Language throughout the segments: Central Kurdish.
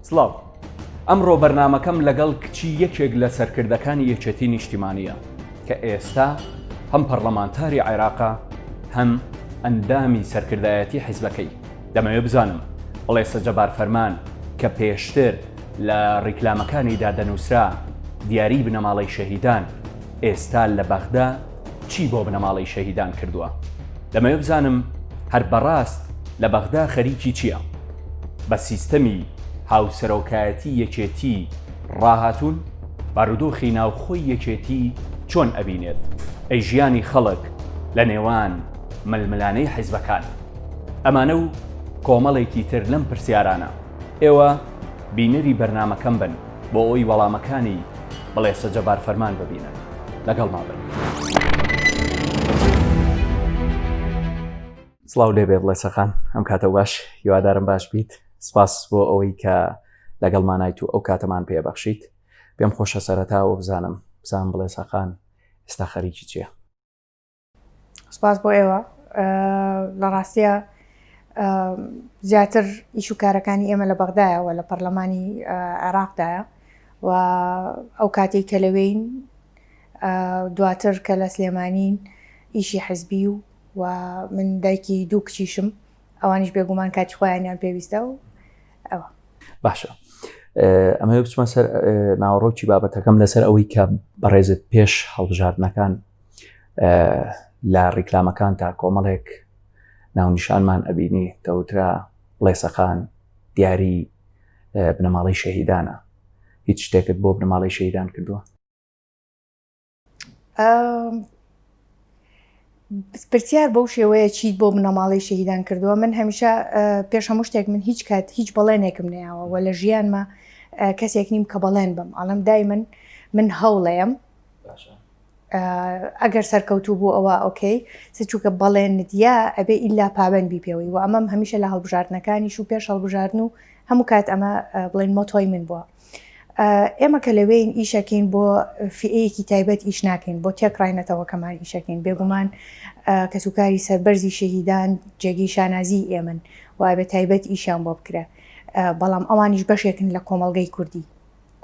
سڵاو، ئەمڕۆ بەرنامەکەم لەگەڵ کچی یەکێک لە سەرکردەکانی یەکێتی نیشتیمانیە کە ئێستا هەم پەرلەمانتاری عێراقا هەم ئەندامی سەرکردایەتی حیزبەکەی. دەمەوێت بزانم بڵێسە جەبار فەرمان کە پێشتر لە ڕیکلامەکانیدا دەنووسرا دیاری بنەماڵەی شەهیدان ئێستا لە بەغدا چی بۆ بنەماڵەی شەهیدان کردووە. دەمەوێت بزانم هەر بەڕاست لە بەغدا خەریکی چییە؟ بە سیستمی هاوسەرۆکایەتی یەکێتی ڕاهاتوون بارودۆخی ناوخۆی یەکێتی چۆن ئەبینێت؟ ئەی ژیانی خەڵک لە نێوان ململانەی حیزبەکان. ئەمانە و کۆمەڵێکی تر لەم پرسیارانە ئێوە بینەری بەرنامەکەم بن بۆ ئەوی وەڵامەکانی بڵێسە جەبار فەرمان ببینن. لەگەڵ ما بن. سڵاو لێبێ بڵێسەخان، ئەم کاتە باش، هیوادارم باش بیت. سپاس بۆ ئەوەی کە لەگەڵمانایت و ئەو کاتەمان پێبەخشیت. پێم خۆشە سەرەتاوە بزانم بڵێسەخان ئێستا خەریکی چییە؟ سپاس بۆ ئێوە. لە ڕاستیە زیاتر ئیش و کارەکانی ئێمە لە بەغدایەوە لە پەرلەمانی عێراقدایە و ئەو کاتێک کە لەوەین دواتر کە لە سلێمانین ئیشی حیزبی و من دایکی دوو کچیشم، ئەوانیش بێگومان کاتی خۆیانیان پێویستە و ئەوە. باشە، ئەمە بچمە سەر ناوەڕۆکی بابەتەکەم لەسەر ئەوەی کە بەڕێزت پێش هەڵبژاردنەکان لە ڕیکلامەکان تا کۆمەڵێک ناونیشانمان ئەبینی دەوترا بڵێسەخان دیاری بنەماڵەی شەهیدانە. هیچ شتێکت بۆ بنەماڵەی شەهیدان کردووە؟ پرسیار بەو شێوەیە چیت بۆ بنەماڵەی شەهیدان کردووە. من هەمیشە پێش هەموو شتێک من هیچ کات هیچ بەڵێنێکم نەیاوە و لە ژیانمە کەسێک نیم کە بەڵێن بم. ئەڵم دایمەن من هەوڵەیەم ئەگەر سەرکەوتوو بوو ئەوە ئۆکەی سچووکە بەڵێنت یا ئەبێ ئیلا پابەند بی پێوەی و ئەمەم هەمیشە لە هەڵبژاردنەکانیش و پێش هەڵبژاردن و هەموو کات ئەمە بڵێن مۆتۆی من بووە. ئێمە کە لەوەین ئیشەکەین بۆ فئەیەکی تایبەت ئیش ناکەین، بۆ تێکڕاینەتەوە کەمان ئیشەکەین. بێگومان کەسوکاری سەربەرزی شەهیدان جێگەی شانازی ئێمن وای بە تایبەت ئیشان بۆ بکرێ، بەڵام ئەوانیش بەشێکن لە کۆمەڵگەی کوردی،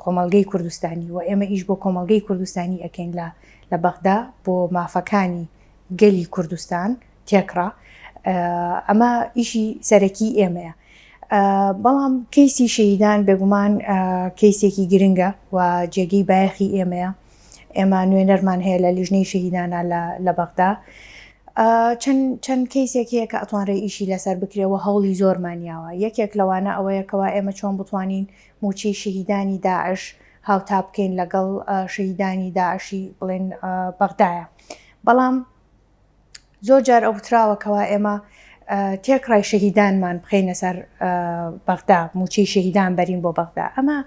کۆمەڵگەی کوردستانی و ئێمە ئیش بۆ کۆمەڵگەی کوردستانی ئەکەین لە بەغدا بۆ مافەکانی گەلی کوردستان تێکڕا. ئەمە ئیشی سەرەکی ئێمەیە. بەڵام کەیسی شەهیدان بێگومان کەیسێکی گرنگە و جێگەی بایەخی ئێمەیە. ئێمە نوێنەرمان هەیە لە لیژنەی شەهیدانە لە بەغدا. چەند کەیسێک هەیە کە ئەتوانڕێ ئیشی لەسەر بکرێەوە، هەوڵی زۆرمانیاوە. یەکێک لەوانە ئەوەیەکەوە ئێمە چۆن بتوانین موچەی شەهیدانی داعش هاوتا بکەین لەگەڵ شەهیدانی داعشی بڵێن بەغدایە. بەڵام زۆر جار ئەو بتراوەکەوە ئێمە تێکڕای شەهیدانمان بخەینە سەر بەغدا، موچەی شەهیدان بەرین بۆ بەغدا. ئەمە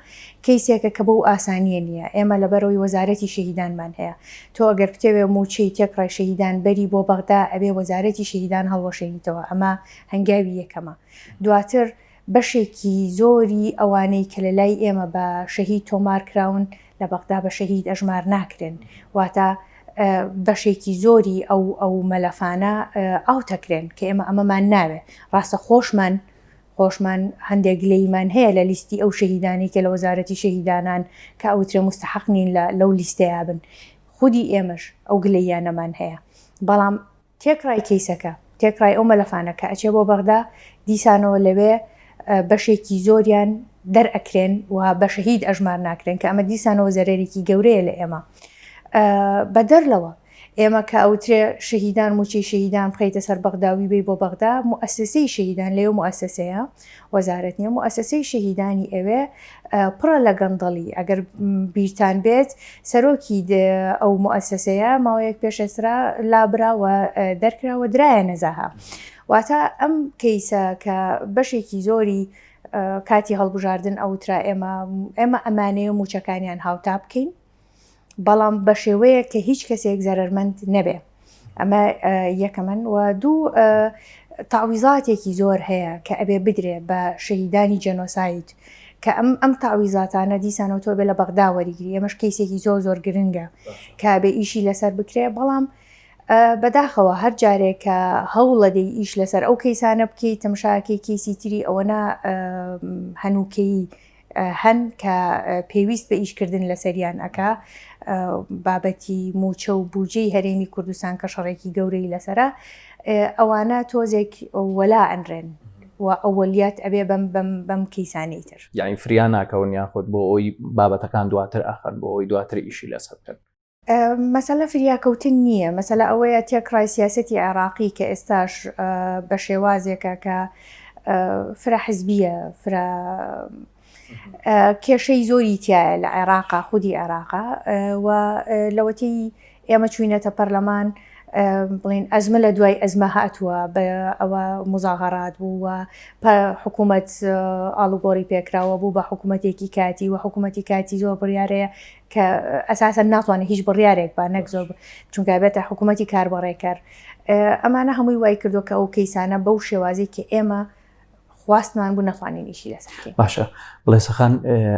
کەیسێکە کە بەو ئاسانیە نییە. ئێمە لەبەرەوەی وەزارەتی شەهیدانمان هەیە. تۆ ئەگەر بتێوێ موچەی تێکڕای شەهیدان بەری بۆ بەغدا ئەبێ وەزارەتی شەهیدان هەڵوەشێنیتەوە. ئەمە هەنگاوی یەکەمە. دواتر بەشێکی زۆری ئەوانەی کە لە لای ئێمە بە شەهید تۆمار کراون لە بەغدا بە شەهید ئەژمار ناکرێن، واتە بەشێکی زۆری ئەو مەلەفانە ئاوتەکرێن کە ئێمە ئەمەمان ناوێ. ڕاستە خۆشمان هەندێک گلەیمان هەیە لە لیستی ئەو شەهیدانی کە لە وەزارەتی شەهیدانان کە ئەوترێ مستحق نین لەو لیستەیە بن. خودی ئێمەش ئەو گلەیانەمان هەیە. بەڵام تێکڕای کەیسەکە، تێکڕای ئەو مەلەفانە کە ئەچێ بۆ بەغدا دیسانەوە لەوێ بەشێکی زۆریان دەرئەکرێن و بە شەهید ئەژمار ناکرێن کە ئەمە دیسانەوە زەرێکی گەورەیە لە ئێمە. بەدەرلەوە ئێمە کە ئەوترێ شەهیدان موچەی شەهیدان بخەیتە سەر بەغداوی بێ بۆ بەغدا، موسسەی شەهیدان لێو موسسەیە وەزارەت نییە، موسسەی شەهیدانی ئەوێ پڕە لە گەندەڵی. ئەگەر بیرتان بێت سەرۆکی ئەو موسسەیە ماوەیەک پێشەسرا لابراوە دەرکراوە درایە نەزاها. واتە ئەم کەیسە کە بەشێکی زۆری کاتی هەڵبژاردن ئەوترا ئێمە ئەمانەیە موچەکانیان هاوتا بکەین، بەڵام بە شێوەیە کە هیچ کەسێک زەرمەند نەبێ. ئەمە یەکەمەن. و دوو تاویزاتێکی زۆر هەیە کە ئەبێ بدرێ بە شەهیدانی جەنۆساید کە ئەم تاویزاتانە دیسانەوە تۆ بێ لە بەغدا وەریگری. ئەمەش کەیسێکی زۆر گرنگە کە بێ ئیشی لەسەر بکرێ. بەڵام بەداخەوە هەر جارێک کە هەوڵە دەی ئیش لەسەر ئەو کەیسانە بکەیت تەماشاکەی کەیسی تری ئەوەنە هەنووکەی هەن کە پێویست بە ئیشکردن لە سەریان ئەکا بابەتی موچە و بوجەی هەرێمی کوردستان کە شەڕێکی گەورەی لەسرە ئەوانە تۆزێک وەلا ئەنرێن و ئەوەلیات ئەبێ بەم کەیسانەی تر یعنی فریان ناکەون یاخود بۆ ئەوی بابەتەکان دواتر ئەخەن بۆ ئەوی دواتر ئیشی لەسەر بکەن. مەسەلە فریاکەوتن نییە، مەسەلە ئەوەیە تێکڕای سیاسەتی عێراقی کە ئێستاش بە شێوازێکە کە فرە حزبیە فرە کێشەی زۆری تایە لە عێراقا خودی عێراقا و لەوەتی ئێمە چوینەتە پەرلەمان بڵێن ئەزمە لە دوای ئەزمە هاتووە بە ئەوە مزاغەرات بوو و حکومەت ئاڵوگۆڕی پێکراوە بوو بە حکوومەتێکی کاتی و حکوومەتی کاتی زۆر بڕیارەیە کە ئەساسا ناتوانێت هیچ بڕیارێک با نەک زۆر چونکە بێتە حکوومەتی کاربڕێکەر. ئەمانە هەمووی وای کردو کە ئەو کەیسانە بەو شێوازی کە ئێمە خواستمان بوو نەتوانین ئیشی لەسەر. باشە بڵێسەخان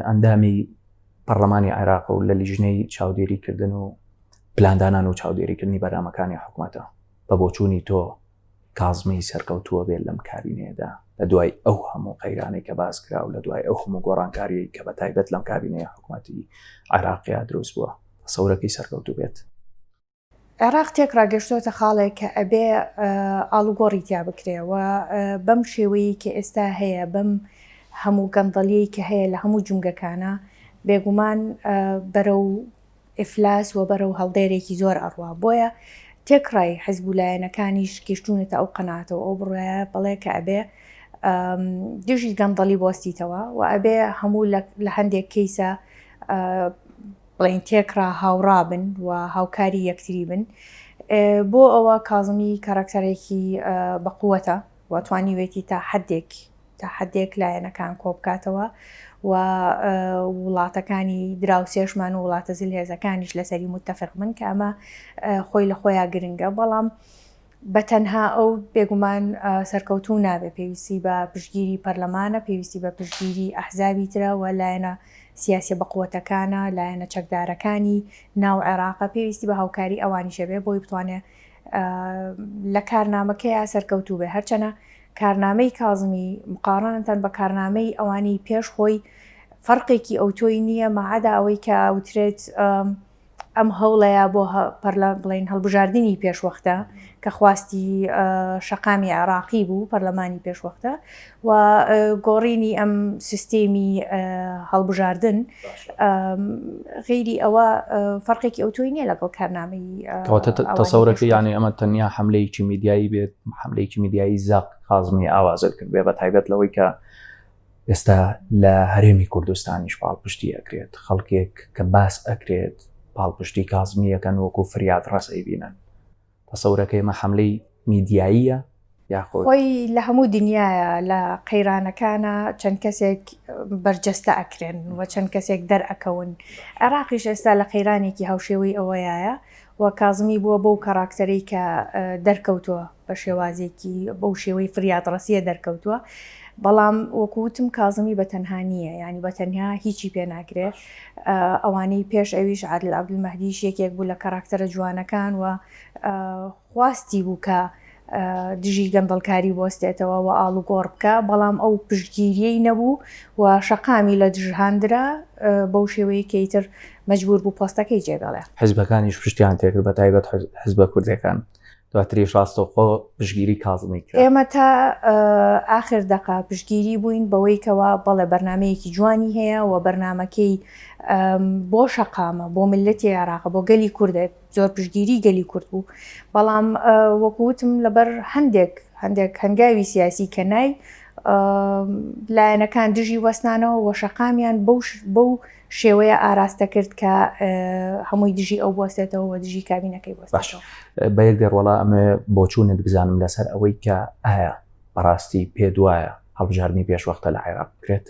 ئەندامی پەرلەمانی عێراق و لە لیژنەی چاودێریکردن و پلاندانان و چاودێریکردنی بەرنامەکانی حکوومەتە بە بۆچوونی تۆ کازمی سەرکەوتووە بێت لەم کابینەیەدا لە دوای ئەو هەموو قەیرانەی کە باس کرا و لە دوای ئەو هەموو گۆڕانکاری کە بە تایبەت لەم کابینەیە حکوومەتی عێراقیا دروست بووە سەورەکەی سەرکەوتوو بێت. عێراق تێکڕاگەشتۆتە خاڵێک کە ئەبێ ئاڵوگۆڕی تیا بکرێەوە بەم شێوەیە کە ئێستا هەیە بەم هەموو گەندەڵیەی کە هەیە لە هەموو جونگەکانە بێگومان بەرەو ئفلاس و بەرەو هەڵدێرێکی زۆر ئەڕوا بۆیە تێکڕای حیزبولایەنەکانیش گەشتونێتە ئەو قەناتەوە ئەو بڕایە بەڵێ کە ئەبێ دژی گەندەڵی بۆستیتەوە و ئەبێ هەموو لە هەندێک کەیسە بڵێن تێکرا هاوڕابن و هاوکاری یەکتری بن بۆ ئەوە کازمی کاراکتەرێکی بەقووەتە و توانیوێتی تا حدێک لایەنەکان کۆبکاتەوە و وڵاتەکانی دراوسێشمان و وڵاتە زلهێزەکانیش لەسەری متتەفق من کە ئەمە خۆی لە خۆیان گرنگە بەڵام بەتەنها ئەو بێگومان سەرکەوتوو نابێت پێویستی بە پشتگیری پەرلەمانە پێویستی بە پشتگیری ئەحزابی ترە و لایەنە سیاسی بەقووەتەکانە لایەنە چەکدارەکانی ناو عێراقە پێویستی بە هاوکاری ئەوانی شەبێ بۆی بتوانێت لە کارنامەکەیە سەرکەوتوو بێ هەرچەنە کارنامەی کازمی مقارنەتەن بە کارنامەی ئەوانی پێش خۆی فەرقێکی ئەوتۆی نییە مەعەدا ئەوەی کە ئەوترێت ئەم هەوڵەیە بۆ بڵێن هەڵبژاردننی پێشوەختە کە خواستی شەقامی عێراقی بوو پەرلەمانی پێشوەختە و گۆڕینی ئەم سیستمی هەڵبژاردن غیری ئەوە فەرقێکی ئەوتۆی نییە لەگەڵ کارنامەی تەسەورەکە یعنی ئەمە تەنیا حملەیەکی میدیایی بێت حملەیەکی میدیایی زاق کازمی ئاوازت کرد بێ بە تایبەت لەوەی کە ئێستا لە هەرێمی کوردستانیش پاڵپشتی ئەکرێت خەڵکێک کە باس ئەکرێت پاڵپشتی کازمیەکەن وەکو فریاد ڕسەی بینن تەسەورەکەی مە حملەی میدیاییە یاخۆ خۆی لە هەموو دنیاە لە قەیرانەکانە چەند کەسێک بەرجەستە ئەکرێن و چەند کەسێک دەرئەکەون عێراقیش ئێستا لە قەیرانێکی هاوشێوەی ئەوەیە و کازمی بووە بەو کاراکتەرەی کە دەرکەوتووە بە شێوازێکی بەو شێوەی فریاد ڕسیە دەرکەوتووە بەڵام وەکوتم کازمی بە تەنها نییە ینی بە تەنها هیچی پێ ناکرێت ئەوانەی پێش ئەویش عادل عەبدولمەهدیش یەکێک بوو لە کاراکتەرە جوانەکان و خواستی بوو کە دژی گەندەڵکاری بۆستێتەوە و ئاڵوگۆڕ بکە بەڵام ئەو پشتگیریەی نەبوو و شەقامی لە دژهاندرا بەو شێوەیە کەیتر مەجبور بوو پۆستەکەی جێبێڵێ حیزبەکانیش پشتیان تێکرد بە تایبەت حیزبە کوردەکان دواتریش ڕاستەوخۆ پشتگیری کازمی کرد ئێمە تا ئاخر دەقا پشتگیری بووین بەوەی کەوا بەڵێ بەرنمەیەکی جوانی هەیە و بەرنمەکەی بۆ شەقامە بۆ ملەتی عێراقە بۆ گەلی کوردێت زۆر پشتگیری گەلی کورد بوو بەڵام وەکوتم لەبەر هەندێک هەنگاوی سیاسی کە نای لایەنەکان دژی وەستانەوە و شەقامیان بەو شێوەیە ئاراستە کرد کە هەمووی دژی ئەو بۆستێتەوە و دژی کابینەکەی بۆستێتەوە. بە یەک دێڕۆڵا ئەمە بۆچوونت بزانم لەسەر ئەوەی کە ئایا بەڕاستی پێ دوایە هەڵبژاردننی پێشوەختە لە عێراق بکرێت؟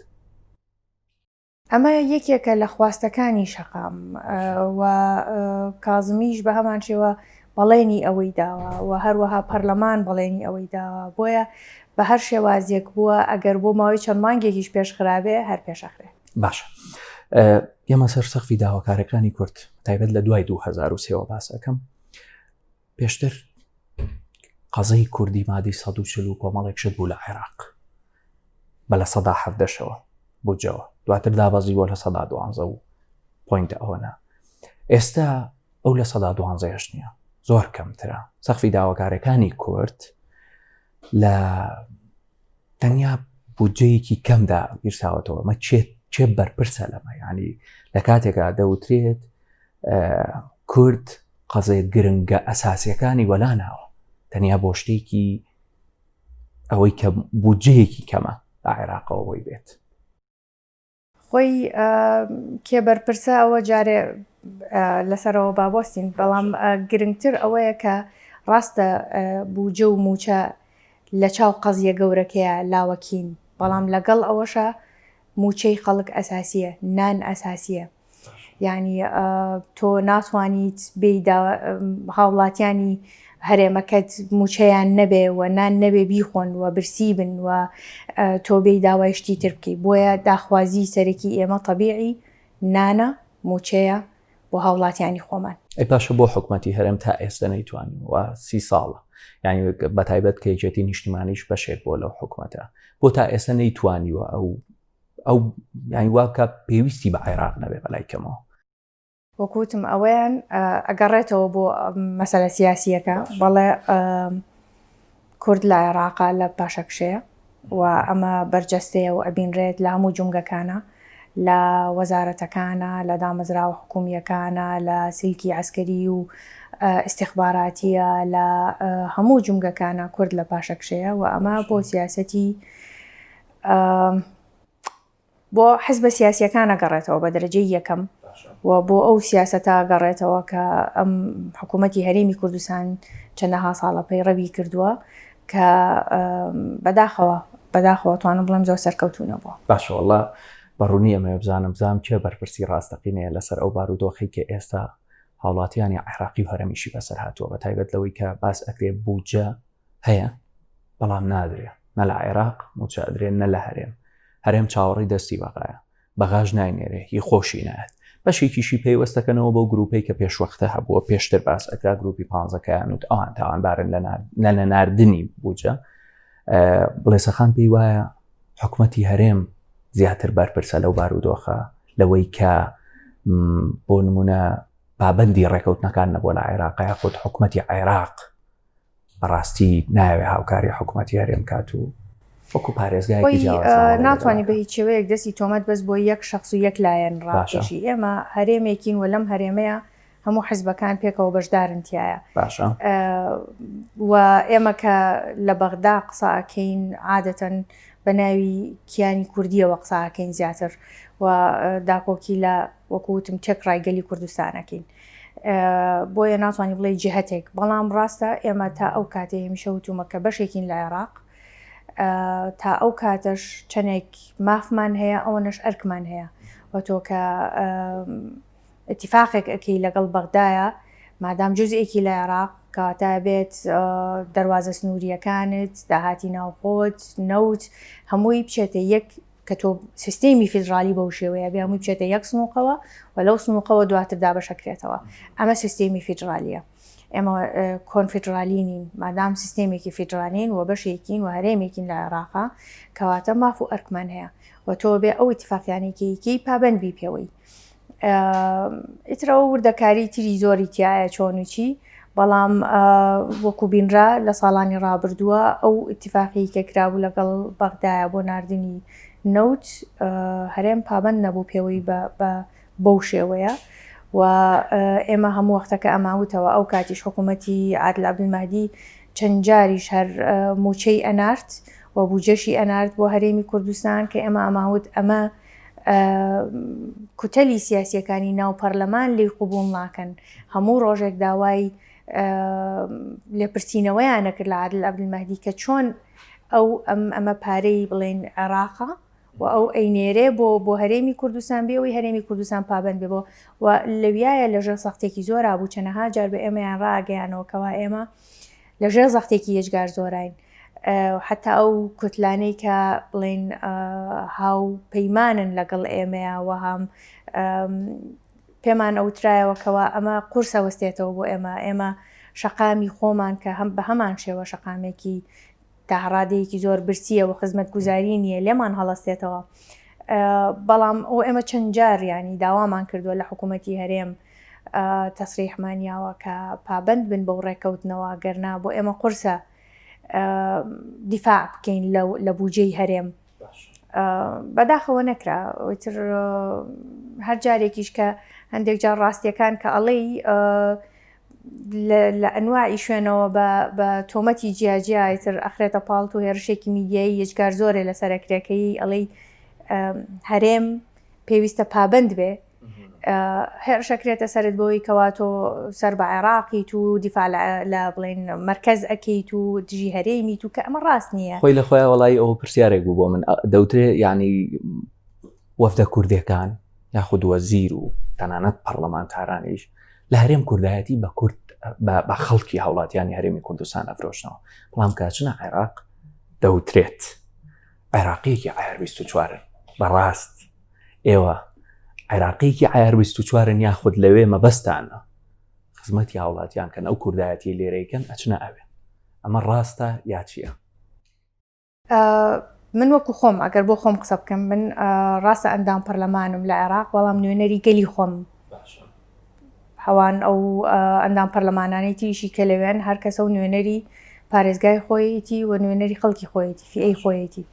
ئەمە یەکێکە لە خواستەکانی شەقام و کازمیش بە هەمان شێوە بەڵێنی ئەوەی داوە و هەروەها پەرلەمان بەڵێنی ئەوەی داوە بۆیە بە هەر شێوازێک بووە ئەگەر بۆ ماوەی چەند مانگێکیش پێشخرابێ هەر پێشەخرێ. باشە ئێمە سەر سەختی داواکارەکانی کورد تایبەت لە دوای 2023 باسەکەم پێشتر قەزەی کوردی مادی 140 کۆمەڵێک شت بوو لە عێراق بە لە 170ەوە بوو جەوە دواتر دابەزی بۆ لە 12 و پوینت ئەوەنە. ئێستا ئەو لە 12 نییە، زۆر کەمترە. سەقفی داواکارەکانی کورد لە تەنیا بودجەیەکی کەمدا گیرساوەتەوە. مە چێ بەرپرسە لەمە، ینی لە کاتێکا دەوترێت کورد قەزێک گرنگە ئەساسیەکانی وەلاناوە، تەنیا بۆ شتێکی ئەوەی کە بودجەیەکی کەمە لە عێراقەوەی بێت. خۆی کێ بەرپرسە ئەوە جارێ لەسەرەوە بابۆستین، بەڵام گرنگتر ئەوەیە کە ڕاستە بودجە و موچە لە چاو قەزیە گەورەکەیە لاوەکین، بەڵام لەگەڵ ئەوەشە موچەی خەڵک ئەساسیە، نان ئەساسیە. یعنی تۆ ناتوانیت هاوڵاتیانی هەرێمەکەت موچەیان نەبێ و نان نەبێ بیخۆن و برسی بن و تۆ بێی داوای شتی تر بکەی. بۆیە داخوازی سەرەکی ئێمە طەبیعی نانە، موچەیە بۆ هاوڵاتیانی خۆمان. ئەی پاشە بۆ حکومەتی هەرێم تا ئێستا نەیتوانی و 30 ساڵە، یعنی بەتایبەت کە یەکێتی نیشتیمانیش بەشێک بۆ لەو حکومەتە، بۆ تا ئێستا نەیتوانیوە ئەو یعنی واکە پێویستی بە عێراق نەبێ بەلای کەمەوە. وەکوتم ئەوەیان ئەگەڕێتەوە بۆ مەسەلە سیاسیەکە، بەڵێ کورد لە عێراقا لە پاشەکشەیە و ئەمە بەرجەستەیە و ئەبینرێت لە هەموو جومگەکانە، لە وەزارەتەکانە، لە دامەزراوە حکومیەکانە، لە سلکی عەسکەری و ئیستیخباراتیە، لە هەموو جومگەکانە کورد لە پاشەکشەیە و ئەمە بۆ سیاسەتی بۆ حزبە سیاسیەکانە گەڕێتەوە بە دەرەجەی یەکەم و بۆ ئەو سیاسەتە گەڕێتەوە کە ئەم حکوومەتی هەرێمی کوردستان چەندەها ساڵە پەیڕەوی کردووە کە بەداخەوە توانم بڵێم زۆر سەرکەوتوونە بووە. باشە وەڵا بەڕوونی ئەمە بزانم چێ بەرپرسی ڕاستەقینەیە لەسەر ئەو بارودۆخی کە ئێستا هاوڵاتیانی عێراقی و هەرەمیشی بەسەر هاتووە، بەتایبەت لەوەی کە باس ئەکرێ بودجە هەیە بەڵام نادرێ، نە لە عێراق موچە ئەدرێن نە لە هەرێم چاوەڕی دەستی بەغایە، بەغاژ ناینێرێ، هی خۆشی نایەت. بەشێکیشی پێیوەستەکەنەوە بەو گروپەی کە پێشوەختە هەبووە، پێشتر باس ئەکرا گروپی 15کەیان وت ئەوان تاوانبارن لە ناردنی بودجە. بڵێسەخان پێی وایە حکومەتی هەرێم زیاتر بەرپرسە لەو بارودۆخە لەوەی کە بۆ نمونە پابەندی ڕێکەوتنەکان نەبووە لە عێراق، خۆت حکومەتی عێراق بەڕاستی ناوێ هاوکاری حکومەتی هەرێم کات و وەکو پارێزگایەکی جیاواز ناتوانانی بە هیچ شێوەیەک دەستی تۆمەت بەس بۆ یەک شەخص و یەک لایەن ڕاکێشی. ئێمە هەرێمێکین و لەم هەرێمەیە هەموو حیزبەکان پێکەوە بەشدارن تایە. باشە و ئێمە کە لە بەغدا قسە ئەکەین عادەتەن بە ناوی کیانی کوردیەوە قسە ئەکەین زیاتر و داکۆکی لە وەکوتم تێک ڕایگەلی کوردستانەکەین، بۆیە ناتوانانی بڵێ جهەتێک. بەڵام ڕاستە ئێمە تا ئەو کاتێ هێمیشە وتومە کە بەشێکین لە عێراق، تا ئەو کاتەش چەندێک مافمان هەیە ئەوەنەش ئەرکمان هەیە و تۆ کە اتفاقێک ئەکەی لەگەڵ بەغدایە مادام جزئێکی لە عێراق کەواتە بێت دەواازە سنووریەکانت، داهاتی ناوخۆت، نەوت هەمووی بچێتە یەک کە تۆ سیستمی فیدرالی بەو شێوەیە بێ، هەمووی بچێتە یەک سنووقەوە و لەو سنووقەوە دواتر دابەشەکرێتەوە. ئەمە سیستمی فیدرالیە. ئێمە کۆنفیدرالی نین، مادام سیستێمێکی فیدرالین و بەشێکین و هەرێمێکین لە عێراقا کەواتە ماف و ئەرکمان هەیە و تۆ بێ ئەو اتفاقیانێکیکی پابەند بی پێوەی. ئیترەوە وردەکاری تری زۆری تایە چۆنوچی، بەڵام وەکو بینرا لە ساڵانی ڕابردووە ئەو اتفاقی کە کرابوو لەگەڵ بەغدایە بۆ ناردنی نەوت هەرێم پابەند نەبوو پێوەی بەو شێوەیە و ئێمە هەموو وەختەکە ئەماوتەوە ئەو کاتیش حکوومەتی عادل عەبدولمەهدی چەند جاریش هەر موچەی ئەنارد و بودجەشی ئەنارد بۆ هەرێمی کوردستان کە ئێمە ئەماوت ئەمە کوتەلی سیاسیەکانی ناو پەرلەمان لێی قوبوڵ ناکەن. هەموو ڕۆژێک داوای لێپرسینەوەیان نەکرد لە عادل عەبدولمەهدی کە چۆن ئەمە پارەی بڵێن عێراقا و ئەو ئەینێرێ بۆ هەرێمی کوردستان بێەوەی هەرێمی کوردستان پابەند بێ بۆ و لەویایە لەژێر سەختێکی زۆرا بوو چەنەها جار بە ئێمەیان ڕاگەیانەوە کەوا ئێمە لەژێر سەختێکی یەکجار زۆرین، حتا ئەو کوتلانەی کە بڵێن هاو پەیمانن لەگەڵ ئێمەیە و هەم پێمان ئەوترایەوەکەوە ئەمە قورسە وەستێتەوە بۆ ئێمە شەقامی خۆمان کە هەم بە هەمان شێوە شەقامێکی تاڕادەیەکی زۆر برسیە و خزمەت گوزاری نییە لێمان هەڵەستێتەوە. بەڵام ئەو ئێمە چەند جار ینی داوامان کردووە لە حکوومەتی هەرێم تەسریحمانیاوە کە پابند بن بەو ڕێکەوتنەوە گەرنا بۆ ئێمە قورسە دیفاع بکەین لە بوجەی هەرێم بەداخەوە نەکرا ئەوتر هەر جارێکیش کە هەندێک جار ڕاستیەکان کە ئەڵێ لە ئەنواعی شوێنەوە بە تۆمەتی جیاجیایتر ئەخرێتە پاڵت و هێرشێکی میدیایی یەکجار زۆرێ لە سەرکرێکەکەی ئەڵێ هەرێم پێویستە پابند بێ هێرشەکرێتە سەرت بۆی کەواتۆ سەر بە عێراقیت و دیفاع لە بڵێن مرکز ئەکەیت و دژی هەرێمیت و کە ئەمە ڕاست نییە خۆی لە خۆیان وڵی ئەوە پرسیارێک بوو بۆ من دەوترێت ینی وەفدە کوردەکان یاخود وەزیر و تەنانەت پەرلەمانتارانیش لە هەرێم کوردایەتی بە کورد بە خەڵکی هاوڵاتیانی هەرێمی کوردستان ئەفرۆشنەوە بەڵام کاچنە عێراق دەوترێت عێراقیەکی عیار 24 بەڕاست ئێوە عێراقیەکی عیار 24 یاخود لەوێ مەبەستانە خزمەتی هاوڵاتیان کەن ئەو کوردایەتی لێرەیەکەن ئەچنە ئەوێ ئەمە ڕاستە یا چییە؟ من وەکو خۆم ئەگەر بۆ خۆم قسە بکەم من ڕاستە ئەندام پەرلەمانم لە عێراق بەڵام نوێنەری گەلی خۆم هەوان ئەو ئەندام پەرلەمانانەی تریشی کە لەوێن هەر کەسە و نوێنەری پارێزگای خۆیەتی و نوێنەری خەڵکی خۆیەتی فئەی خۆیەتی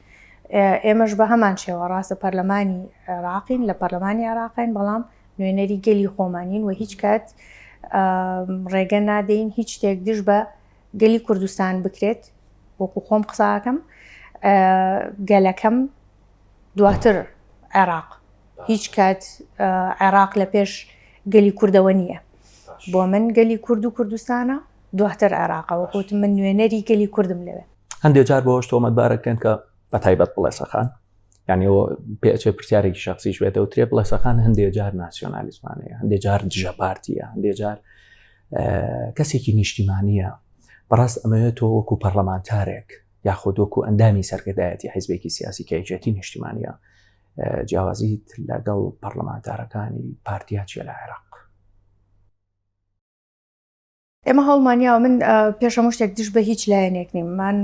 ئێمەش بە هەمان شێوە ڕاستە پەرلەمانی عێراقین لە پەرلەمانی عێراقین بەڵام نوێنەری گەلی خۆمانین و هیچ کات ڕێگە نادەین هیچ شتێک دژ بە گەلی کوردستان بکرێت وەکو خۆم قساکەم گەلەکەم دواتر عێراق هیچ کات عێراق لە پێش گەلی کوردەوە نییە بۆ من گەلی کورد و کوردستانە دواتر عێراقەوە کۆت من نوێنەری گەلی کوردم لەوێ هەندێک جار بۆش تۆمەتبارەکەن کە بە تایبەت بڵێسەخان یعنی ئەوە پێچێ پرسیارێکی شخصیش بێتە و ترێ بڵێسەخان هەندێک جار ناسیۆنالیزمانەیە هەندێک جار دژە پارتیە هەندێک جار کەسێکی نیشتیمانیە بەڕاست ئەمەوێت تۆ وەکو پەرلەمانتارێک یاخود وەکو ئەندامی سەرکردایەتی حیزبێکی سیاسی کە یەکێتی نیشتیمانیە جیاوازیت لەگەڵ پەرلەمانتارەکانی پارتیا چیە لە عێراق؟ ئێمە هەڵمانیاوە من پێش هەموو شتێک دش بە هیچ لایەنێک نیم من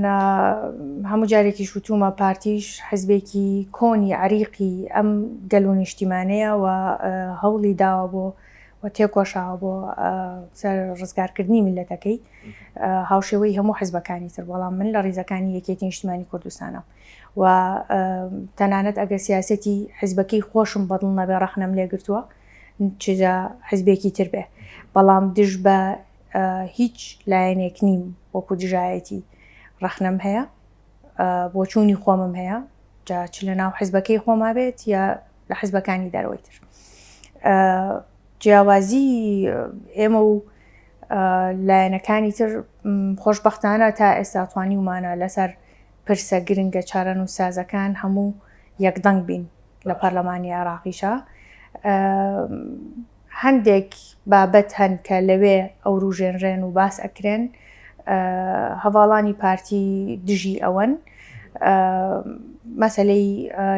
هەموو جارێکی شوتومە پارتیش حیزبێکی کۆنی عریقی ئەم گەل و نیشتیمانەیە و هەوڵی داوە بۆ و تێکۆشاوە بۆ سەر ڕزگارکردنی میلەتەکەی هاوشێوەی هەموو حیزبەکانی تر بەڵام من لە ڕیزەکانی یەکێتی نیشتیمانی کوردستانە و تەنانەت ئەگەر سیاسەتی حیزبەکەی خۆشم بەدڵ نەبێ ڕەخنەم لێگرتووە چجا حیزبێکی تر بێ بەڵام دژ بە هیچ لایەنێک نیم وەکو دژایەتی ڕەخنەم هەیە بۆ چوونی خۆمم هەیە جا چ لە ناو حیزبەکەی خۆما بێت یا لە حیزبەکانی دەرەوەی تر جیاوازی ئێمە و لایەنەکانی تر خۆشبەختانە تا ئێستا توانیمانە لەسەر پرسە گرنگە چارەن و سازەکان هەموو یەکدەنگ بین لە پەرلەمانی عێراقیشە هەندێک بابەت هەن کە لەوێ ئەو ڕوژێنرێن و باس ئەکرێن هەواڵانی پارتی دژی ئەوەن مەسەلەی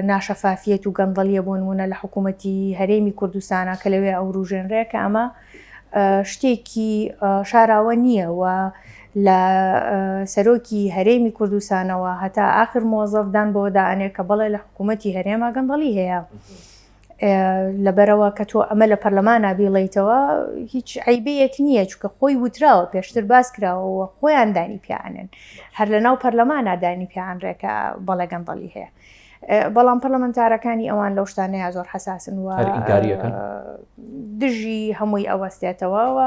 ناشەفافیەت و گەندەڵیە بۆ نمونە لە حکوومەتی هەرێمی کوردستانە کە لەوێ ئەو ڕوژێنرێ کە ئەمە شتێکی شاراوە نییە و لە سەرۆکی هەرێمی کوردستانەوە هەتا ئاخر مۆزەفدان بۆ دائنێ کە بەڵێ لە حکوومەتی هەرێما گەندەڵی هەیە لەبەرەوە کە تۆ ئەمە لە پەرلەمانە بیڵیتەوە هیچ عیبەیەک نییە چونکە خۆی وتراوە پێشتر باس کراوەوە خۆیان دانی پیانن هەر لە ناو پەرلەمانە دانی پیان ڕێکە بەڵێ گەندەڵی هەیە بەڵام پەرلەمانتارەکانی ئەوان لەو شتانەیە زۆر حساسن و دژی هەمووی ئەوەستێتەوە و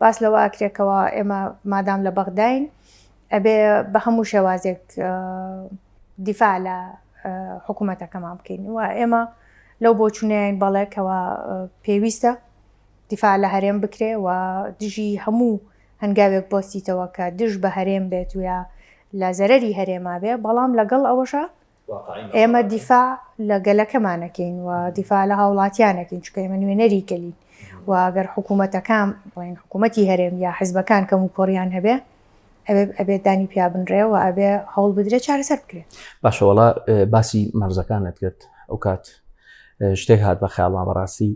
باس لەوە ئاکرێکەوە ئێمە مادام لە بەغداین ئەبێ بە هەموو شێوازێک دیفاع لە حکوومەتەکەمان بکەین و ئێمە لەو بۆ چونیان بەڵێکەوە پێویستە دیفاع لە هەرێم بکرێ و دژی هەموو هەنگاوێک بۆستیتەوە کە دژ بە هەرێم بێت ویا لە زەرەری هەرێما بێ بەڵام لەگەڵ ئەوەشە ئێمە دیفاع لە گەلەکەمانەکەین و دیفاع لە هاوڵاتیانەکەین چکە ئێمە نوێنەری کەلین و ئەگەر حکوومەتەکان بڵێن حکوومەتی هەرێم یا حیزبەکان کەم و کۆڕیان هەبێ ئەبێ دانی پیا بنرێ و ئەبێ هەوڵ بدرێ چارەسەر بکرێت باشەوەڵا باسی مەرزەکانت کرد ئەو کات شتێک هات بە خیاڵان بەڕاستی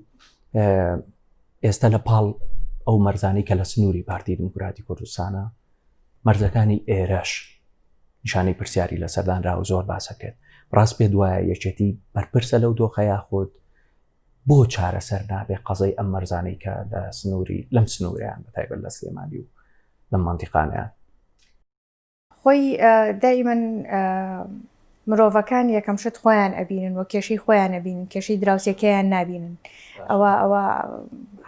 ئێستا لە پاڵ ئەو مەرزانی کە لە سنووری پارتی دموکراتی کوردستانە مەرزەکانی ئێرەش نیشانەی پرسیاری لە سەردانرا و زۆر باسەکرێت ڕاست پێ دوایە یەکێتی بەرپرسە لەو دۆخەیە خۆت بۆ چارەسەر نابێ قەزەی ئەم مەرزانەی کە لە سنووری لەم سنووریان بەتایبەت لە سلێمانی و لەم مانتیقانیان خۆی دائیمەن مرۆڤەکان یەکەم شت خۆیان ئەبینن و کێشەی خۆیان ئەبینن کێشەی دراوسێکەیان نابینن ئەوە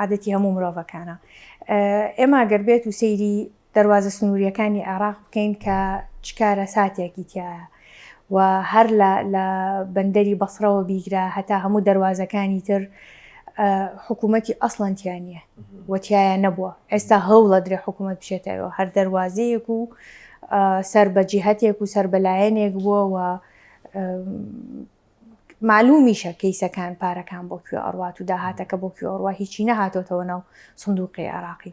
عادەتی هەموو مرۆڤەکانە ئێمە گەر بێت و سەیری دەواازە سنووریەکانی عێراق بکەین کە چکارە ساتێکی تایە و هەر لە بەندەری بەسڕەوە بیگرا هەتا هەموو دەواازەکانی تر حکوومەتی ئەسڵەنتیانە وەتیایە نەبووە ئێستا هەوڵە درێ حکوومەت بشێتەوە هەر دەواازەیەک و سەر بە جیهەتێک و سەر بەلایەنێک بووە و معلومیشە کەیسەکان پارەکان بۆ کوێ ئەڕوات و داهاتەکە بۆ کوێ ئەڕوا هیچی نەهاتۆتەوە ناو سندوقی عێراقی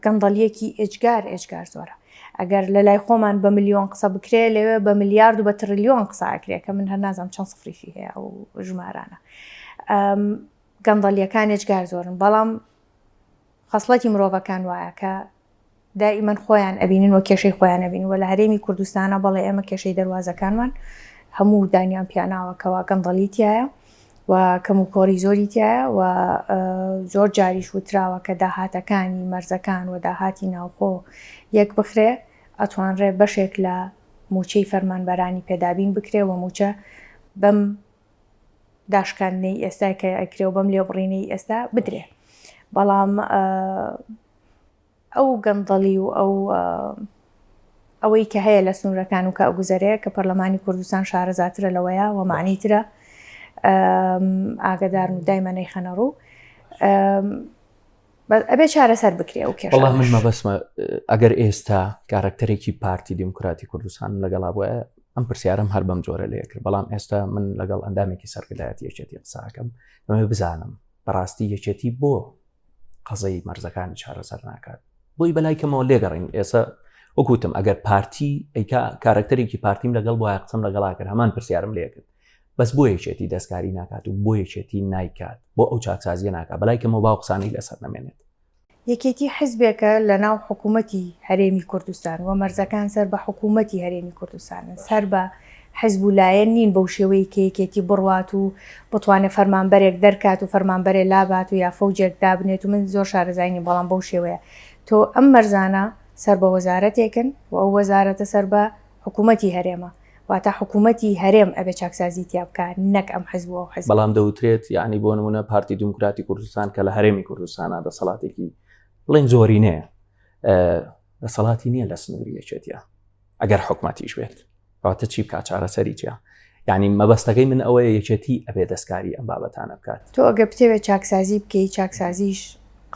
گەندەڵیەکی ئێجگار زۆرە ئەگەر لە لای خۆمان بە ملیۆن قسە بکرێ لەوێ بە ملیارد و بە تریلیۆن قساکرێ کە من هەر نازانم چەند سفریشی هەیە ئەو ژمارانە گەندەڵیەکان ئێجگار زۆرن بەڵام خەسڵەتی مرۆڤەکان وایە کە دائیمەن خۆیان ئەبینن و کێشەی خۆیان ئەبینن و لە هەرێمی کوردستانە بەڵێ ئێمە کێشەی دەواازەکانمان هەموو دانیان پیاناوەکەوە گەندەڵی تایە و کەم و کۆری زۆری تایە و زۆر جاریش وتراوە کە داهاتەکانی مەرزەکان و داهاتی ناوخۆ یەک بخرێ ئەتوانرێ بەشێک لە موچەی فەرمانبەرانی پێدابین بکرێ و موچە بەم داشکاندنەی ئێستا کە ئەکرێ و بەم لێبڕینەی ئێستا بدرێ بەڵام ئەو گەندەڵی و ئەوەی کە هەیە لە سنوورەکان و کە ئەوگوزەرەیە کە پەرلەمانی کوردستان شارەزاترە لەوەیە و معنیترە ئاگدار و دایمەنەی خەنەڕوو ئەبێ چارەسەر بکرێ و کێش وەڵام من مەبەسمە ئەگەر ئێستا کارکتەرێکی پارتی دیموکراتی کوردستان لەگەڵا بووە ئەم پرسیارم هەر بەم جۆرە لێ کرد بەڵام ئێستا من لەگەڵ ئەندامێکی سەرکردایەتی یەکێتی قساکەم ئەمە بزانم بەڕاستی یەکێتی بۆ قەزەی مەرزەکانی چارەسەر ناکات بۆی بەلایکەمەوە لێگەڕین ئێستا وەکوتم ئەگەر پارتی ئەیکا کارکتەرێکی پارتیم لەگەڵ بۆ قسم لەگەڵا کرد هەمان پرسیارم لێ کرد بەس بۆ یەکێتی دەستکاری ناکات و بۆ یەکێتی نایکات بۆ ئەو چاکسازیە ناکات بەلایکەمەوە باو قسانی لەسەر نەمێنێت یەکێتی حزبێکە لە ناو حکوومەتی هەرێمی کوردستان و مەرزەکان سەر بە حکوومەتی هەرێمی کوردستانن سەر بە حزب و لایەن نین بەو شێوەیە کە یەکێتی بڕوات و بتوانێت فەرمانبەرێک دەرکات و فەرمانبەرێ لابات و یا فەوجێک دابنێت و من زۆر شارەزانی بەڵام بەو شێوەیە تۆ ئەم مەرزانە سەر بە وەزارەتێکن و ئەو وەزارەتە سەر بە حکوومەتی هەرێمە واتە حکوومەتی هەرێم ئەبێ چاکسازی تیا بکات نەک ئەم حزب و حزب بەڵام دەوترێت یعنی بۆ نمونە پارتی دیموکراتی کوردستان کە لە هەرێمی کوردستانە دەسەڵاتێکی بڵێن زۆری نەیە دەسەڵاتی نییە لە سنووری یەکێتیە ئەگەر حکومەتیش بێت کەواتە چی بکات چارەسەری چیە یعنی مەبەستەکەی من ئەوەیە یەکێتی ئەبێ دەستکاری ئەم بابەتانە بکات تۆ ئەگە بتێوێت چاکسازی بکەی چاکسازیش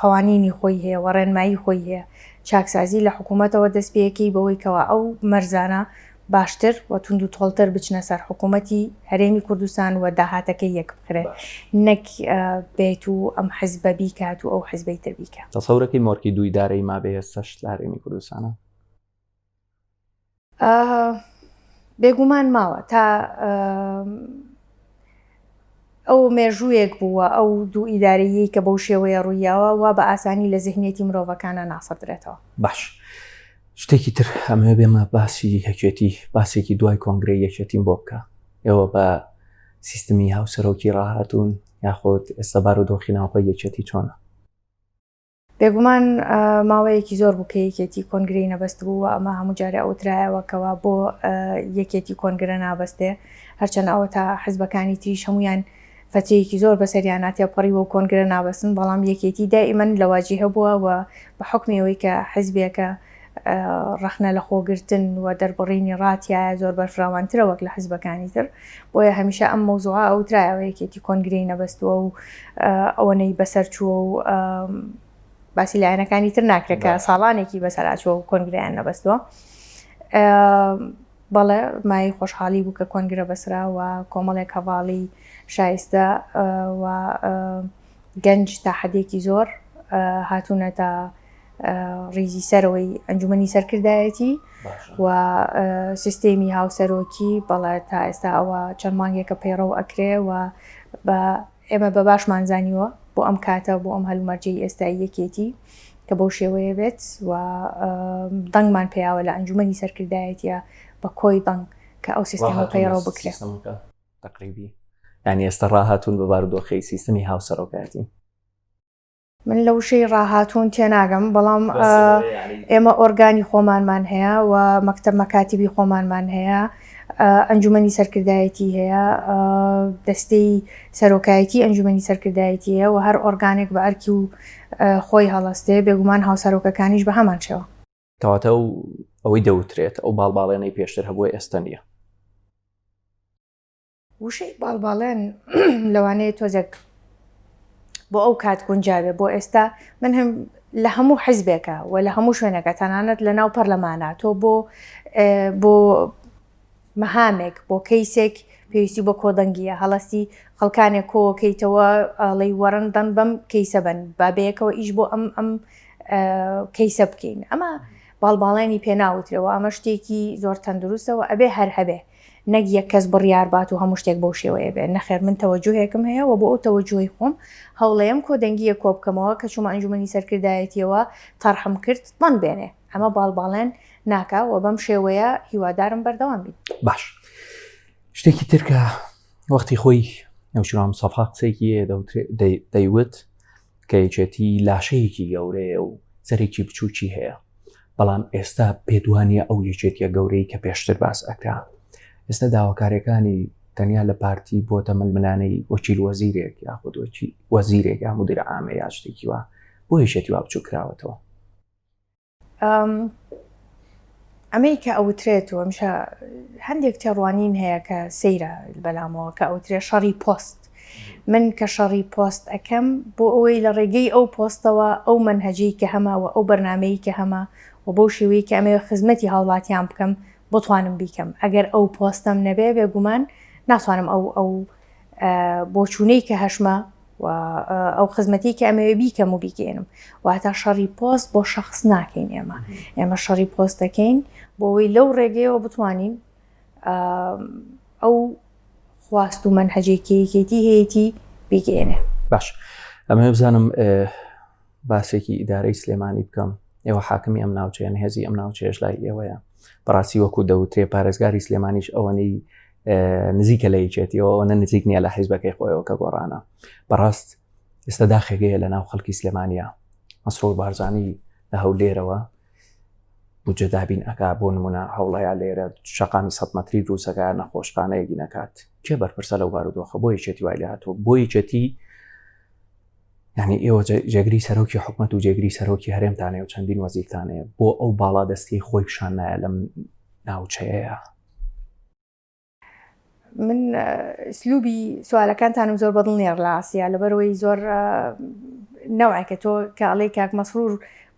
قوانینی خۆی هەیە و ڕێنمایی خۆی هەیە چاکسازی لە حکوومەتەوە دەست پێیەکەی بەوەی کەوا ئەو مەرزانە باشتر و تونند و تۆڵتر بچنە سەر حکوومەتی هەرێمی کوردستان و داهاتەکەی یەک بکرێت نەک بێت و ئەم حزبە بیکات و ئەو حزبەی تر بیکات تەسەورەکەی مۆرکی دووی دارەی ما بێ سەش لە هەرێمی کوردستانە بێگومان ماوە تا ئەو مێژوویەک بووە ئەو دوو ئیدارەیەی کە بەو شێوەیە ڕوویاوە وا بە ئاسانی لە زیهنێتی مرۆڤەکانە ناسەدرێتەوە باش شتێکی تر ئەمە بێمە باسی یەکێتی باسێکی دوای کۆنگرەی یەکێتیم بۆ بکە ئێوە بە سیستمی هاوسەرۆکی ڕاهاتوون یاخۆت ئێستا بار و دۆخی ناوخۆی یەکێتی چۆنە بێگومان ماوەیەکی زۆر بوو کە یەکێتی کۆنگرەی نەبەست بوو و ئەمە هەموو جارە ئەوترایەوەکەوە بۆ یەکێتی کۆنگرە نابەستێ هەرچەند ئەوە تا حزبەکانی تریش هەمویان فترەیەکی زۆر بەسەریاناتیا پەڕی بۆ کۆنگرە نابەستن بەڵام یەکێتی دائیمەن لەواجی هەبووە و بە حکمیەوەی کە حزبێکە ڕخنە لە خۆگرتن و دەربڕینی ڕاتیایە زۆر بەرفراوانترە وەک لە حزبەکانی تر بۆیە هەمیشە ئەم مەوزوعە ئەوترایەوە یەکێتی کۆنگرەی نەبەستووە و ئەوەنەی بەسەر چووە و باسی لایەنەکانی تر ناکرێت کە ساڵانێکی بەسەراچوە و کۆنگرەیان نەبەستووە بەڵێ مای خۆشحاڵی بوو کە کۆنگرە بەسرا و کۆمەڵێک هەواڵی شایستە و گەنج تا حەدێکی زۆر هاتوونە تا ڕیزی سەرەوەی ئەنجومەنی سەرکردایەتی و سیستمی هاوسەرۆکی بەڵێ تا ئێستا ئەوە چەند مانگێکە پەیڕەو ئەکرێ و ئێمە بە باشمانزانیوە بۆ ئەم کاتە بۆ ئەم هەلومەرجەی ئێستای یەکێتی کە بەو شێوەیە بێت و دەنگمان پێیاوە لە ئەنجومەنی سەرکردایەتیە بە کۆی دەنگ کە کە ئەو سیستەمە پەیڕەو بکرێت تقریبی ینی ئێستا ڕاهاتوون بە بارودۆخی سیستمی هاوسەرۆکاتی من لەو شەی ڕاهاتوون تێناگەم بەڵام ئێمە ئۆرگانی خۆمانمان هەیە و مەکتەب مەکاتیبی خۆمانمان هەیە ئەنجومەنی سەرکردایەتی هەیە دەستەی سەرۆکایەتی ئەنجومەنی سەرکردایەتی هەیە و هەر ئۆرگانێک بە ئەرکی و خۆی هەڵەستێ بێگومان هاوسەرۆکەکانیش بە هەمان شێوە کەواتە ئەوەی دەوترێت ئەو باڵباڵێنەی پێشتر هەبووە ئێستا نییە وشەی باڵباڵێن لەوانەیە تۆزێک بۆ ئەو کات گونجاوێ بۆ ئێستا من هەم لە هەموو حیزبێکە و لە هەموو شوێنەکە تەنانەت لە ناو پەرلەمانە تۆ بۆ مەهامێک بۆ کەیسێک پێویستی بۆ کۆدەنگیە هەڵستی خەڵکانێک کۆکەیتەوە ئەڵی وەڕن دەن بەم کەیسە بن بابەیەکەوە ئیش بۆ ئەم کەیسە بکەین ئەمە باڵباڵێنی پێناوترەوە ئەمە شتێکی زۆر تەندروستەوە ئەبێ هەر هەبێ نەک یەک کەس بڕیار بات و هەموو شتێک بەو شێوەیە بێ نەخێر من تەوەجوهێکم هەیە و بۆ ئەو تەوەجوهی خۆم هەوڵەیەم کۆدەنگیە کۆ بکەمەوە کە چوومە ئەنجومەنی سەرکردایەتیەوە تەرحم کرد بەن بێنێ ئەمە باڵباڵێن ناکا و بەم شێوەیە هیوادارم بەردەوام بین باش شتێکی ترکە وەختی خۆی نەوشرام سەفا قسەیەکی دەیوت کە یەکێتی لاشەیەکی گەورەیە و سەرێکی بچووکی هەیە بەڵام ئێستا پێدوانیە ئەو یەکێتیە گەورەی کە پێشتر باس ئەکرا ئێستا داواکاریەکانی تەنیا لە پارتی بۆتە ململانەی وەکیل وەزیرێک یاخود وەزیرێک یا مدیر عامە یا شتێکی وە بۆ یەکێتی وا بچوو کراوەتەوە ئەمەی کە ئەوترێت و ئەمشە هەندێک تێڕوانین هەیە کە سەیرە بەلامەوە کە ئەوترێ شەڕی پۆست من کە شەڕی پۆست ئەەکەم بۆ ئەوەی لە ڕێگەی ئەو پۆستەوە ئەو منهەجەی کە هەماوە ئەو بەرنامەی کە هەما و بەو شێوەیە کە ئەمێ خزمەتی هاوڵاتیان بکەم بتوانم بیکەم ئەگەر ئەو پۆستەم نەبێ بێگومان ناتوانم ئەو بۆچوونەی کە هەشمە و ئەو خزمەتی کە ئەمەوێ بیکەم و بیگەێنم واتە شەڕی پۆست بۆ شخص ناکەین ئێمە شەڕی پۆست دەکەین بۆ ئەوەی لەو ڕێگەیەوە بتوانین ئەو خواست و منهەجێکی یەکێتی هەیەی بیگەێنێ باش ئەمە بزانم باسێکی ئیدارەی سلێمانی بکەم ئێوە حاکمی ئەم ناوچەیان هێزی ئەم ناوچێش لای ئێوەیە بەڕاستی وەکو دەوترێ پارێزگاری سلێمانیش ئەوەنەی نزیکە لە یەکێتیەوە ئەوە نزیک نییە لە حیزبەکەی خۆیەوە کە گۆڕانە بەڕاست ئێستا داخێگەیە لە ناو خەڵکی سلێمانیە مەسرور بارزانی لە هەولێرەوە بودجە دابین ئەکا بۆ نمونە هەوڵەیە لێرە شەقامی 100 مەتری دروستەکە نەخۆشخانەیەکی نەکات کێ بەرپرسە لەو بارودۆخە بۆ یەکێتی وای لە هاتووە بۆ یەکێتی یعنی ئێوە جێگری سەرۆکی حکومەت و جێگری سەرۆکی هەرێمتانەیە و چەندین وەزیرتانەیە بۆ ئەو باڵا دەستی خۆی پیشان نایە لەم ناوچەیە من سلوبی سوالەکانتانم زۆر بەدڵ نێر لە ئاسیا لەبەرەوەی زۆر نەوەکە تۆ کاڵی کاک مەسرور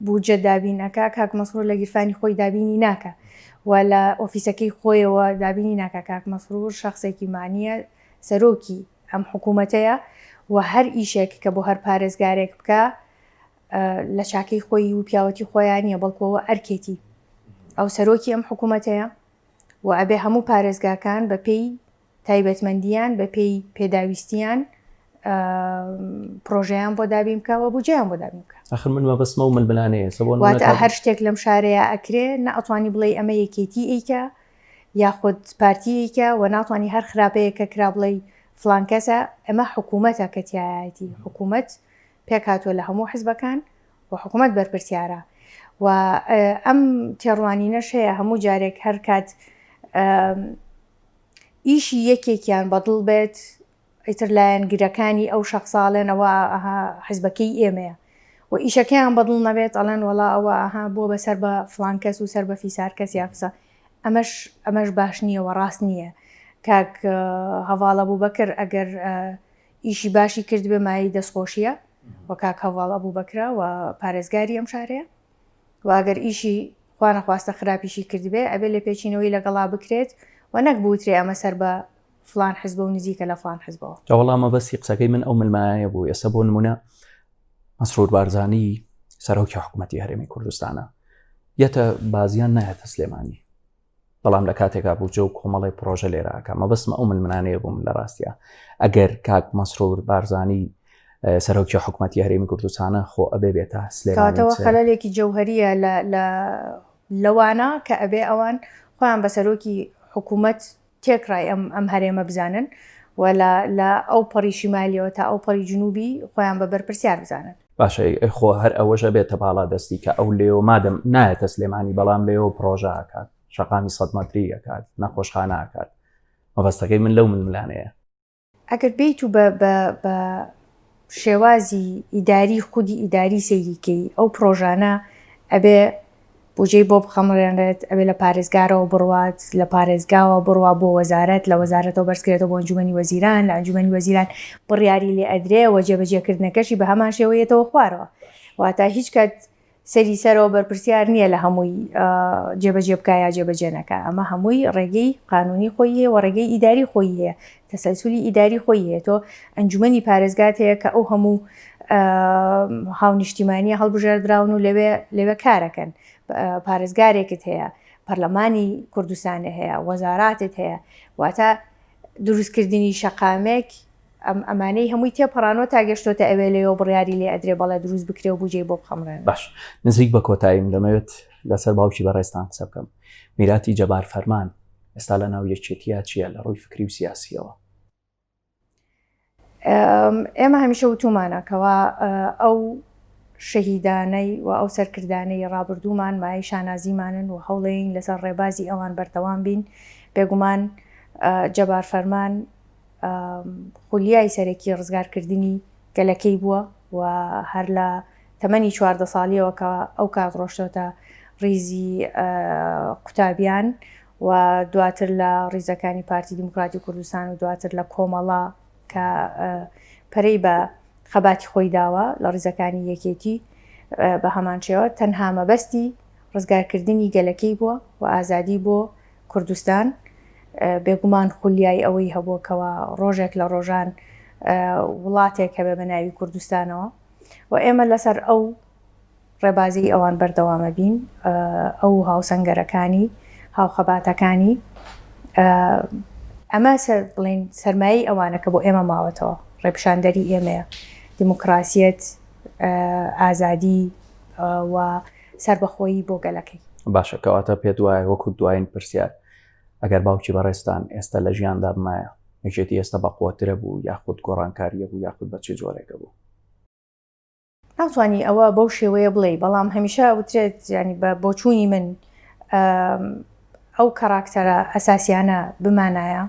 بودجە دابینەکە کاک مەسرور لە گیرفانی خۆی دابینی ناکە و لە ئۆفیسەکەی خۆیەوە دابینی ناکە کاک مەسرور شخصێکی مانیە سەرۆکی ئەم حکوومەتەیە و هەر ئیشێک کە بۆ هەر پارێزگارێک بکە لە چاکەی خۆی و پیاوەتی خۆیانە بەڵکوەوە ئەرکێتی ئەو سەرۆکی ئەم حکوومەتەیە و ئەبێ هەموو پارێزگاکان بە پێی تایبەتمەندیان بە پێی پێداویستیان پرۆژەیان بۆ دابین بکەوە بودجەیان بۆ دابین بکە آخر من مەبەستمە و ململانەیە واتە هەر شتێک لەم شارەیە ئەکرێ نەئەتوانی بڵێ ئەمە یەکێتی ئەیکە یاخود پارتی ئەیکە و ناتوانی هەر خراپەیە کە کرا بڵێ فلان کەسە ئەمە حکوومەتە کە تایەتی حکوومەت پێک هاتووە لە هەموو حیزبەکان و حکوومەت بەرپرسیارە و ئەم تێڕوانینەش هەیە هەموو جارێک هەر کات ئیشی یەکێکیان بەدڵ بێت ئیتر لایەن گرەکانی ئەو شەخصاڵێنەوە حیزبەکەی ئێمەیە و ئیشەکەیان بەدڵ نەبێت ئەڵێن وەڵا ئەوە بۆ بەسەر بە فلان کەس و سەر بە فیسار کەس یافسە ئەمەش باش نییە و ڕاست نییە کاک هەواڵە بوو بەکر ئەگەر ئیشی باشی کرد بێ مای دەستخۆشیە و کاک هەواڵە بوو بکرا و پارێزگاری ئەم شارەیە و ئەگەر ئیشی خوا نەخواستە خراپیشی کرد بێ ئەبێ لە پێچینەوەی لەگەڵا بکرێت و نەک بوترێ ئەمە سەر بە فلان حزب و نزیکە لە فلان حزبەوە جاوەڵامە بەسی قسەکەی من ئەو ملمایە بوو ئێستا بۆ نمونە مەسرور بارزانی سەرۆکی حکومەتی هەرێمی کوردستانە یەتە بازیان نایەتە سلێمانی بەڵام لە کاتێکا بوو جە و کۆمەڵی پرۆژە لێرەکە مەبەستمە ئەو ململانەیە بوو من لە ڕاستیە ئەگەر کاک مەسرور بارزانی سەرۆکی حکومەتی هەرێمی کوردستانە خۆ ئەبێ بێتە سلێمانەوە خەلەلێکی جەوهەریە لەوانە کە ئەبێ ئەوان خۆیان بە سەرۆکی حکوومەت تێکڕای ئەم هەرێمە بزانن و لە ئەو پەڕی شیمالیەوە تا ئەو پەڕی جنوبی خۆیان بە بەرپرسیار بزانن. باشە خۆ هەر ئەوەژە بێتە باڵا دەستی کە ئەو لێەوە مادەم نایەتە سلێمانی بەڵام لێەوە پرۆژە ئاکات شەقامی 100 مەتری ئەکات نەخۆشخانە ئاکات مەبەستەکەی من لەو ململانەیە. ئەگەر بیت و بە شێوازی ئیداری خودی ئیداری سەیریکەی ئەو پرۆژانە ئەبێ بۆجێی بۆ بخەمڕێنێت ئەبێ لە پارێزگارەوە بڕوات لە پارێزگاوە بڕوا بۆ وەزارەت لە وەزارەتەوە بەرزکرێتەوە بۆ ئەنجومەنی وەزیران لە ئەنجومەنی وەزیران بڕیاری لێ ئەدرێ و جێبەجێکردنەکەشی بە هەمان شێوەیەتەوە خوارەوە واتە هیچ کات سەری سەرەوە بەرپرسیار نییە لە هەمووی جێبەجێ بکایە جێبەجێنەکە ئەمە هەمووی ڕێگەی قانونی خۆی هەیە و ڕێگەی ئیداری خۆی هەیە تەسەلسولی ئیداری خۆی هەیە تۆ ئەنجومەنی پارێزگات هەیە کە ئەو هەموو هاونیشتیمانیە هەڵبژێردراون و لەوێ کارەکەن پارێزگارێکت هەیە پەرلەمانی کوردستانی هەیە وەزاراتت هەیە واتە دروستکردنی شەقامێک ئەمانەی هەمووی تێپەڕانەوە تا گەشتۆتە ئەوێ لێەوە بڕیاری لێ ئەدرێ بەڵێ دروست بکرێ و بجێ بۆ بخەمڕێن. باش نزیک بە کۆتاییم دەمەوێت لەسەر باوکی بەڕێستان قسە بکەم. میراتی جەبار فەرمان ئێستا لە ناو یەکێتیە چییە لە ڕووی فکری و سیاسیەوە؟ ئێمە هەمیشە وتومانەکەوە ئەو شەهیدانەی و ئەو سەرکردانەی ڕابردوومان مای شانازیمانن و هەوڵێن لەسەر ڕێبازی ئەوان بەردەوام بین بێگومان جەبار فەرمان خولیای سەرەکی ڕزگارکردنی گەلەکەی بووە و هەر لە تەمەنی 14 ساڵیەوە کە ئەو کات ڕۆشتۆتە ڕیزی قوتابیان و دواتر لە ڕیزەکانی پارتی دیموکراتی کوردستان و دواتر لە کۆمەڵا کە پەرەی بە خەباتی خۆی داوە لە ڕیزەکانی یەکێتی بە هەمان شێوە تەنها مەبەستی ڕزگارکردنی گەلەکەی بووە و ئازادی بۆ کوردستان بێگومان خولیای ئەوەی هەبووکەوە ڕۆژێک لە ڕۆژان وڵاتێک هەبێ بە ناوی کوردستانەوە و ئێمە لەسەر ئەو ڕێبازی ئەوان بەردەوامە بین ئەو هاوسەنگەرەکانی هاوخەباتەکانی ئەمە بڵێن سەرمایی ئەوانە کە بۆ ئێمە ماوەتەوە ڕێپشاندەری ئێمەیە دیموکراسیەت ئازادی و سربەخۆیی بۆ گەلەکەی. باشە کەواتە پێت وایە وەکو دوایین پرسیار ئەگەر باوکی بەڕێستان ئێستا لە ژیاندا بمایە یەکێتی ئێستا بەقوترە بوو یاخود گۆڕانکاریە بوو یاخود بە چه جۆرێکە بوو؟ ناتوانی ئەوە بەو شێوەیە بڵێ بەڵام هەمیشە وترێت ینی بە بۆچوونی من ئەو کەراکتەرە ئەساسیانە بمانایە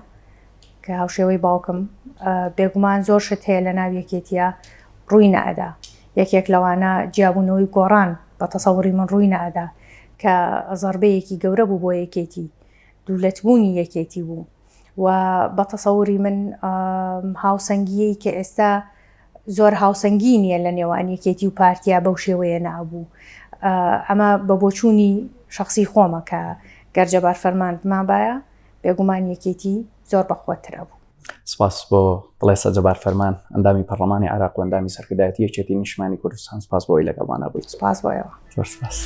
کە هاوشێوەی باوکم بێگومان زۆر شت هەیە لە ناو یەکێتیە ڕووی نەئەدا یەکێک لەوانە جیابوونەوەی گۆڕان بە تەسەووری من ڕووی نەئەدا کە زەربەیەکی گەورە بوو بۆ یەکێتی دوولەتبوونی یەکێتی بوو و بە تەسەووری من هاوسەنگیەی کە ئێستا زۆر هاوسەنگی نییە لە نێوان یەکێتی و پارتیا بەو شێوەیە نابوو ئەمە بە بۆچوونی شخصی خۆمە کە گەر جەبار فەرمان مابایە بێگومان یەکێتی زۆر بەخۆترە بوو. سپاس بۆ بڵێسە جەبار فەرمان ئەندامی پەرلەمانی عێراق و ئەندامی سەرکردایەتی یەکێتی نیشتیمانی کوردستان سپاس بۆی لەگەڵمانە بوویت. سپاس بۆیەوە. زۆر سپاس.